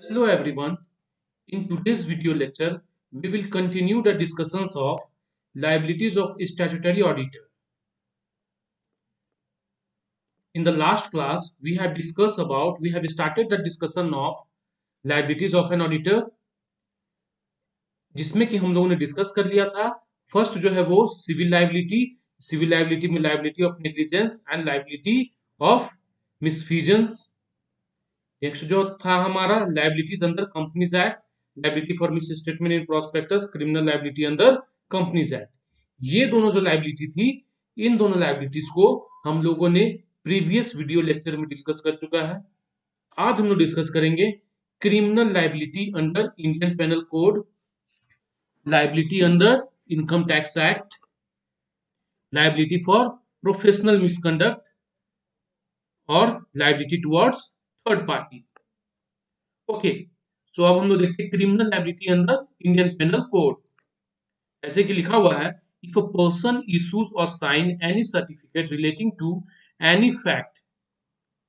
Hello everyone. In today's video lecture, we will continue the discussions of liabilities of statutory auditor. In the last class, we have started the discussion of liabilities of an auditor, जिसमें कि हम लोगों ने discuss कर लिया था। First जो है वो सिविल लाइबिलिटी में liability of negligence and liability of misfeasance. Next जो था हमारा liabilities under companies act, liability for misstatement in prospectus, criminal liability under companies act. ये दोनों जो लाइबिलिटी थी, इन दोनों लाइबिलिटीज को हम लोगों ने प्रीवियस वीडियो लेक्चर में डिस्कस कर चुका है। आज हम लोग डिस्कस करेंगे criminal liability under Indian penal code, liability under income tax act, liability for professional misconduct और liability towards third party. Okay, so अब हम लोग देखते हैं criminal liability under Indian penal code. ऐसे कि लिखा हुआ है, इफ अ पर्सन इशूज और sign any certificate relating to any fact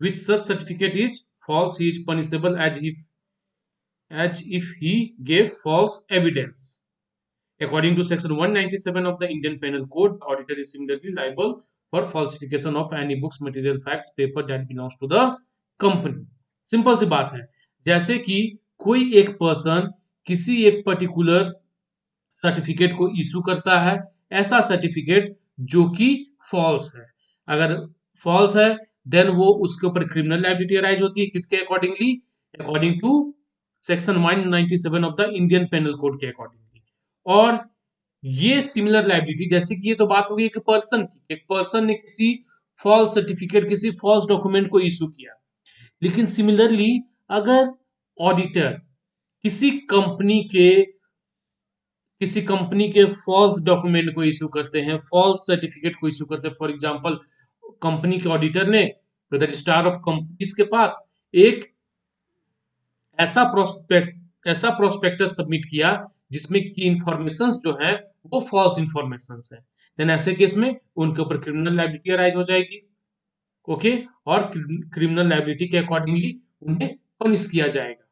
which such certificate is false, he is punishable as if he gave false evidence. According to section 197 of the Indian Penal Code, the auditor is similarly liable for falsification of any books, material facts, paper that belongs to the company. Simple सी बात है, जैसे कि कोई एक person किसी एक particular certificate को इशू करता है, ऐसा सर्टिफिकेट जो कि फॉल्स है, अगर फॉल्स है देन वो उसके ऊपर क्रिमिनल लायबिलिटी अराइज होती है। किसके accordingly? According to section 197 of the Indian penal code के अकॉर्डिंगली। और ये सिमिलर लायबिलिटी, जैसे कि ये तो बात हो गई एक पर्सन की, एक पर्सन ने किसी फॉल्स सर्टिफिकेट, किसी फॉल्स डॉक्यूमेंट को इशू किया, लेकिन सिमिलरली अगर ऑडिटर किसी कंपनी के फॉल्स डॉक्यूमेंट को इशू करते हैं, फॉल्स सर्टिफिकेट को इशू करते हैं, फॉर एग्जांपल कंपनी के ऑडिटर ने रजिस्ट्रार ऑफ कंपनीज के पास एक ऐसा प्रोस्पेक्टस सबमिट किया जिसमें की इंफॉर्मेशंस जो है वो फॉल्स इंफॉर्मेशंस है, देन ऐसे केस में उनके ऊपर क्रिमिनल लायबिलिटी अराइज हो जाएगी। ओके, और क्रिमिनल लायबिलिटी के अकॉर्डिंगली उन्हें पनिश किया जाएगा।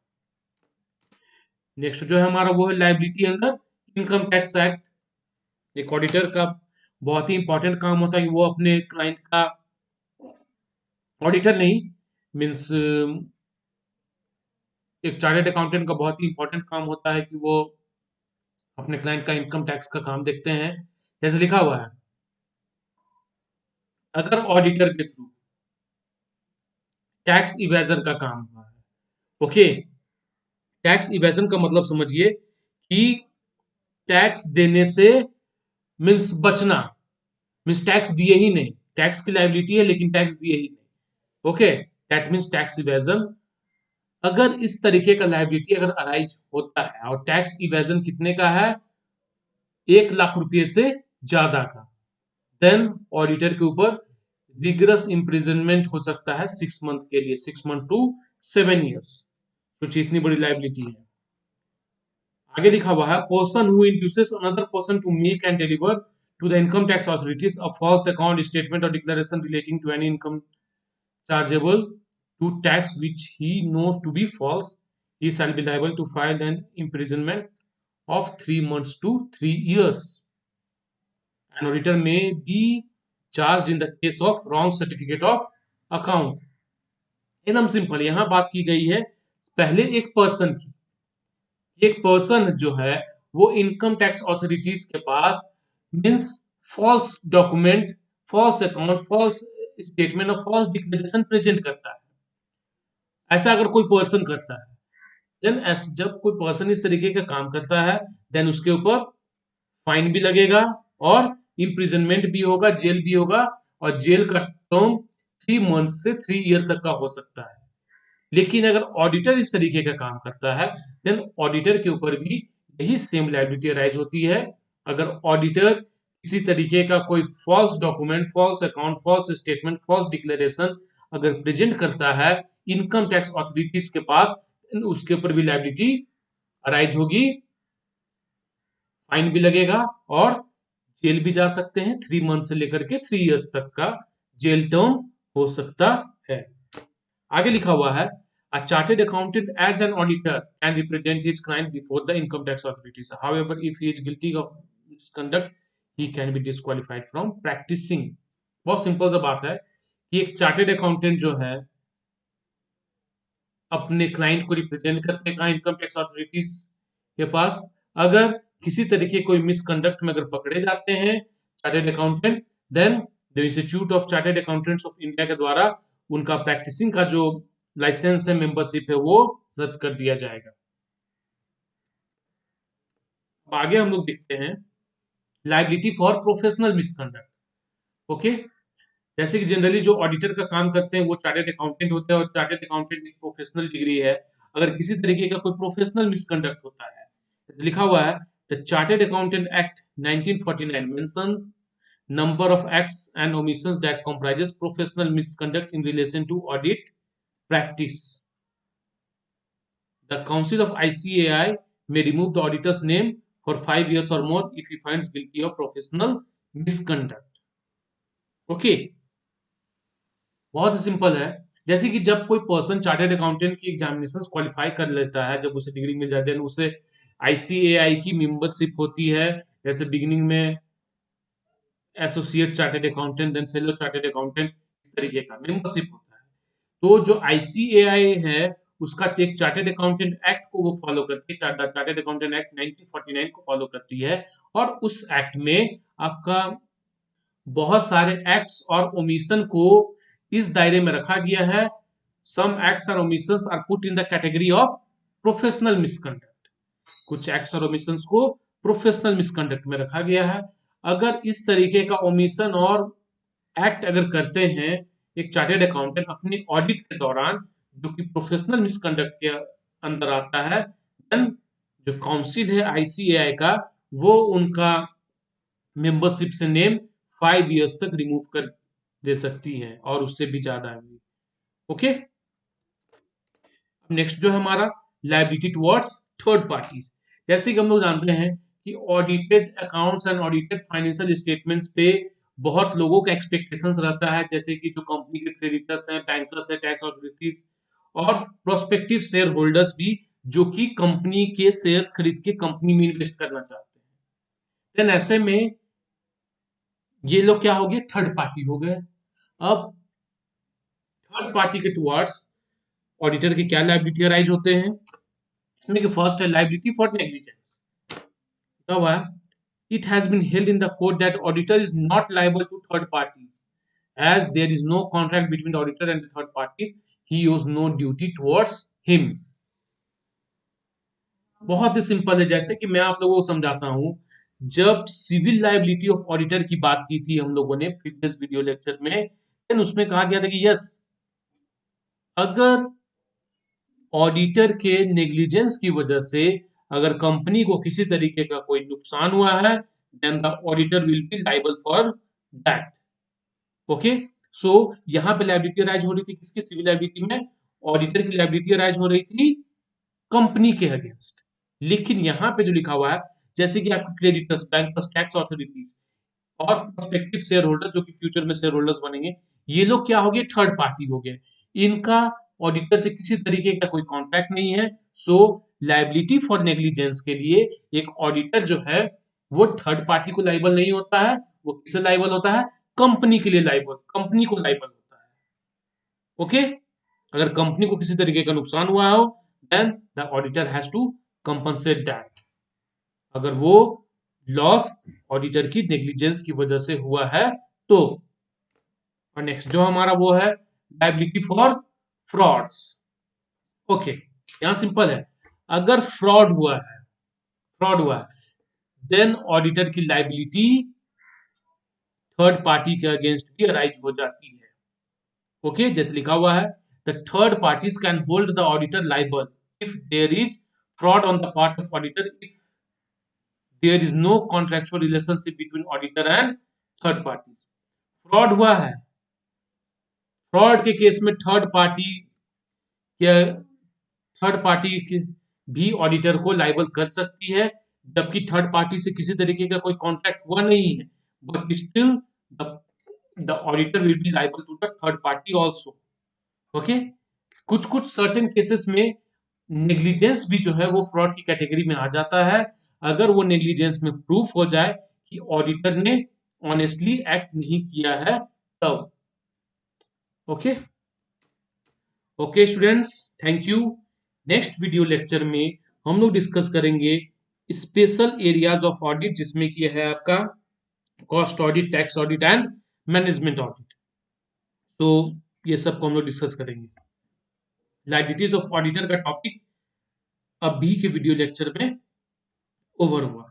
नेक्स्ट जो है हमारा वो है liability under income tax act. एक ऑडिटर का बहुत ही इंपॉर्टेंट काम होता है कि वो अपने क्लाइंट का, ऑडिटर नहीं मीन्स एक चार्टर्ड अकाउंटेंट का बहुत ही इंपॉर्टेंट काम होता है कि वो अपने क्लाइंट का इनकम टैक्स का काम देखते हैं। जैसे लिखा हुआ है, अगर ऑडिटर के थ्रू टैक्स इवेजन का काम हुआ है, ओके, टैक्स इवेजन का मतलब समझिए कि टैक्स देने से मीन्स बचना, मीन्स टैक्स दिए ही नहीं, टैक्स की लायबिलिटी है लेकिन टैक्स दिए ही नहीं। Okay, that means tax evasion. अगर इस तरीके का लायबिलिटी अगर अराइज होता है और टैक्स इवेजन कितने का है, 1 लाख रुपए से ज्यादा का, देन ऑडिटर के ऊपर रिगरस इम्प्रिजनमेंट हो सकता है 6 मंथ के लिए, 6 मंथ टू 7 years। तो इतनी बड़ी लायबिलिटी है। आगे लिखा हुआ है, person who induces another person to make and deliver to the income tax authorities a false account statement or declaration relating to any income chargeable to tax which he knows to be false, he shall be liable to file an imprisonment of 3 months to 3 years. An auditor may be charged in the case of wrong certificate of account. एकदम simple, यहां बात की गई है पहले एक person की। एक पर्सन जो है वो इनकम टैक्स ऑथोरिटीज के पास means false document, false account, false statement और फॉल्स डिक्लेरेशन प्रेजेंट करता है। ऐसा अगर कोई पर्सन करता है, देन जब कोई पर्सन इस तरीके का काम करता है, देन उसके ऊपर फाइन भी लगेगा और इम्प्रिजनमेंट भी होगा, जेल भी होगा, और जेल का टर्म 3 मंथ से 3 ईयर तक का हो सकता है। लेकिन अगर ऑडिटर इस तरीके का काम करता है, देन ऑडिटर के ऊपर भी यही सेम लायबिलिटी अराइज होती है। अगर ऑडिटर किसी तरीके का कोई false document, false account, false statement, false declaration अगर प्रेजेंट करता है इनकम टैक्स ऑथोरिटीज के पास, उसके ऊपर भी लायबिलिटी अराइज होगी, फाइन भी लगेगा और जेल भी जा सकते हैं। 3 मंथ से लेकर के 3 years तक का जेल टर्म हो सकता है। आगे लिखा हुआ है, A chartered accountant as an auditor can represent his client before the income tax authorities. However, if he is guilty of misconduct, he can be disqualified from practicing. बहुत सिंपल सा बात है कि एक चार्टेड अकाउंटेंट जो है अपने client को रिप्रेजेंट करते हैं इनकम टैक्स अथॉरिटीज के पास। अगर किसी तरीके कोई मिसकंडक्ट में अगर पकड़े जाते हैं chartered accountant, then the institute of chartered accountants of India के द्वारा उनका प्रैक्टिसिंग का जो लाइसेंस है, मेंबरशिप है, वो रद्द कर दिया जाएगा। अब आगे हम लोग देखते हैं liability for professional misconduct. Okay, जैसे कि जनरली जो ऑडिटर का काम करते हैं वो चार्टेड अकाउंटेंट होते हैं और चार्टेड अकाउंटेंट एक प्रोफेशनल डिग्री है। अगर किसी तरीके का कोई प्रोफेशनल मिसकंडक्ट होता है, लिखा हुआ है the chartered accountant act 1949 mentions number of acts and omissions that comprises professional misconduct in relation to audit practice. The Council of ICAI may remove the auditor's name for 5 years or more if he finds guilty of professional misconduct. Okay, बहुत simple है। जैसे कि जब कोई person chartered accountant की examination qualify कर लेता है, जब उसे डिग्री मिल जाती है, उसे आईसीएआई की मेंबरशिप होती है। जैसे बिगिनिंग में associate chartered accountant, then fellow chartered accountant, इस तरीके का मेंबरशिप होता है। तो जो आईसीएआई है उसका एक चार्टर्ड अकाउंटेंट एक्ट को वो फॉलो करती है, चार्टर्ड अकाउंटेंट एक्ट 1949 को फॉलो करती है। और उस एक्ट में आपका बहुत सारे एक्ट्स और ओमिशन को इस दायरे में रखा गया है। सम एक्ट्स और omissions are put in the category of professional misconduct. कुछ एक्ट्स और ओमिशंस को प्रोफेशनल मिसकंडक्ट में रखा गया है। अगर इस तरीके का ओमिशन और एक्ट अगर करते हैं एक चार्टेड अकाउंटेंट अपने ऑडिट के दौरान, जो कि प्रोफेशनल मिसकंडक्ट के अंदर आता है, देन जो काउंसिल है आईसीएआई का, वो उनका मेंबरशिप से नेम 5 इयर्स तक रिमूव कर दे सकती है और उससे भी ज्यादा है। ओके, नेक्स्ट जो है हमारा लायबिलिटी टुवर्ड्स थर्ड पार्टीज। जैसे कि हम लोग जानते हैं कि audited accounts and audited financial statements पे बहुत लोगों का एक्सपेक्टेशंस रहता है, जैसे कि जो कंपनी के क्रेडिटर्स हैं, बैंकर्स हैं, टैक्स अथॉरिटीज और प्रोस्पेक्टिव शेयर होल्डर्स भी, जो कि कंपनी के शेयर्स खरीद के कंपनी में इन्वेस्ट करना चाहते हैं। देन ऐसे में ये लोग क्या हो गए, थर्ड पार्टी हो गए। अब थर्ड पार्टी के टुवर्ड्स ऑडिटर के क्या लायबिलिटी अराइज होते हैं, इसमें कि फर्स्ट है लायबिलिटी फॉर नेग्लिजेंस। क्या है, it has been held in the court that auditor is not liable to third parties as there is no contract between the auditor and the third parties, he owes no duty towards him। बहुत ही simple है, जैसे कि मैं आप लोगों को समझाता हूं। जब सिविल लायबिलिटी ऑफ ऑडिटर की बात की थी हम लोगों ने प्रीवियस वीडियो लेक्चर में, देन उसमें कहा गया था कि यस, अगर ऑडिटर के नेग्लिजेंस की वजह से अगर कंपनी को किसी तरीके का कोई नुकसान हुआ है, then the auditor will be liable for that. Okay, so यहां पे लायबिलिटी राइज हो रही थी किसकी, सिविल लायबिलिटी में ऑडिटर की लायबिलिटी राइज हो रही थी कंपनी के अगेंस्ट। लेकिन यहां पे जो लिखा हुआ है, जैसे कि आपके क्रेडिटर्स, बैंकर्स, टैक्स अथॉरिटीज और प्रोस्पेक्टिव शेयर होल्डर, जो कि फ्यूचर में शेयर होल्डर्स बनेंगे, ये लोग क्या हो गए, थर्ड पार्टी हो गए। इनका ऑडिटर से किसी तरीके का कोई कॉन्ट्रैक्ट नहीं है। सो लायबिलिटी फॉर नेग्लिजेंस के लिए एक ऑडिटर जो है वो थर्ड पार्टी को लाइबल नहीं होता है, वो किससे लाइबल होता है, कंपनी के लिए लाइबल, कंपनी को लाइबल होता है। ओके, अगर कंपनी को किसी तरीके का नुकसान हुआ हो, then the auditor has to compensate that, अगर वो लॉस ऑडिटर की नेग्लिजेंस की वजह से हुआ है तो। और नेक्स्ट जो हमारा वो है लायबिलिटी फॉर फ्रॉड्स। ओके, यहां सिंपल है, अगर फ्रॉड हुआ है, देन ऑडिटर की लायबिलिटी थर्ड पार्टी के अगेंस्ट भी अराइज हो जाती है। ओके, जैसे लिखा हुआ है the third parties can hold the auditor liable if there is fraud on the part of auditor, if there is no contractual relationship between auditor and third parties. Fraud हुआ है, फ्रॉड के केस में third party भी auditor को liable कर सकती है, जबकि थर्ड पार्टी से किसी तरीके का कोई कॉन्ट्रैक्ट हुआ नहीं है, but still the auditor will be liable to the third party also. Okay, कुछ कुछ सर्टेन केसेस में नेग्लिजेंस भी जो है वो फ्रॉड की कैटेगरी में आ जाता है, अगर वो नेग्लिजेंस में प्रूफ हो जाए कि ऑडिटर ने ऑनेस्टली एक्ट नहीं किया है तब। Okay okay students, thank you. Next video lecture में हम लोग डिस्कस करेंगे स्पेशल एरियाज ऑफ ऑडिट, जिसमें कि है आपका cost audit, tax audit and management audit. So ये सब को हम लोग डिस्कस करेंगे। लाइबिलिटीज ऑफ ऑडिटर का टॉपिक अभी के वीडियो लेक्चर में ओवर हुआ।